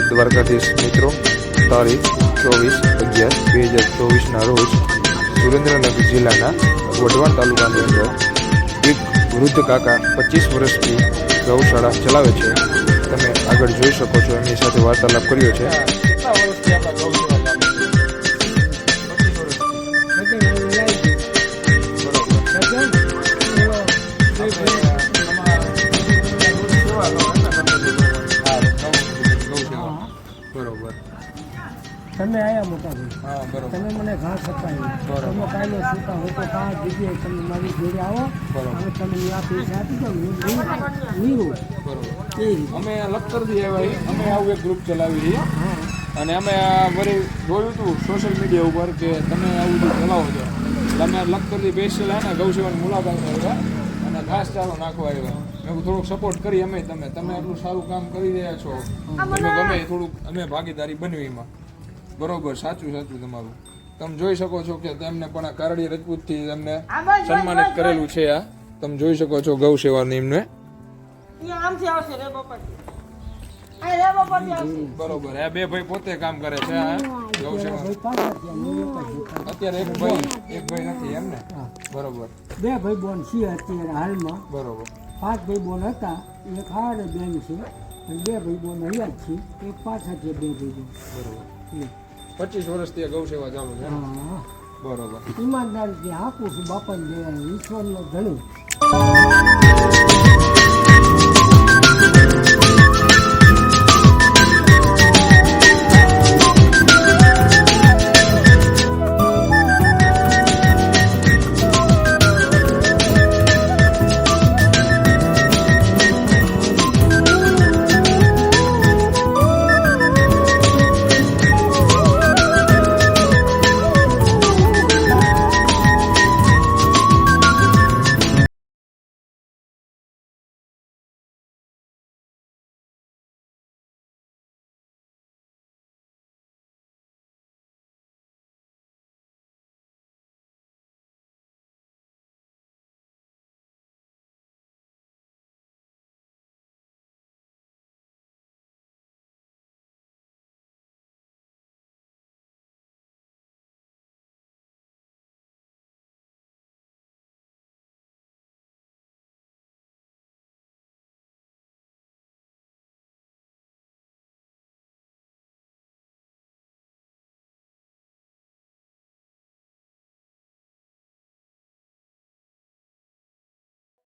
દ્વારકાધીશ મિત્રો, તારીખ 24/11/2024ના રોજ સુરેન્દ્રનગર જિલ્લાના વઢવાણ તાલુકાની અંદર એક વૃદ્ધ કાકા 25 વર્ષથી ગૌશાળા ચલાવે છે. તમે આગળ જોઈ શકો છો, એમની સાથે વાર્તાલાપ કર્યો છે. બરોબર. તમે આયા મોટા ભાઈ. હા, બરોબર. તમે મને ઘાસ અપાવી. તમે કાયલો છૂટા હો તો 5 જગ્યાએ તમે મારી જોડે આવો. અને તમે આ પૈસા આપી દો. નીરું. બરોબર. અમે લખતરથી આવ્યા, અમે આવું એક ગ્રુપ ચલાવી રહ્યા. અને અમે વળી જોયું હતું સોશિયલ મીડિયા ઉપર કે તમે આવું બધું ચલાવો છો. તમે લખતરથી બેસેલા ને ગૌસેવાની મુલાકાત આવ્યા અને ઘાસ ચારો નાખવા આવ્યા. મેં થોડુંક સપોર્ટ કરી અમે તમે એટલું સારું કામ કરી રહ્યા છો. તમે ગમે થોડુંક અમે ભાગીદારી બનવી એમાં. બરોબર, સાચું તમારું. તમે જોઈ શકો છો કે તેમને પણ આ કારડી રજપૂતથી તેમને સન્માનિત કરેલું છે. આ તમે જોઈ શકો છો ગૌ સેવાની એમને. બરોબર. આ બે ભાઈ પોતે કામ કરે છે ગૌ સેવા. અત્યારે એક ભાઈ નથી એમને. બરોબર. 2 ભાઈ બોન છે અત્યારે હાલમાં. બરોબર. 5 ભાઈ બોન હતા, એક હારે બેન છે અને 2 ભાઈ બોન અહીંયા જ છે, એક પાછા છે 2 ભાઈ બોન. બરોબર. 25 વર્ષથી આ ગૌ સેવા ચાલુ છે. હા, બરોબર. ઈમાનદારીથી આપું છું બાપાને દયા, ઈશ્વરનો ધણી.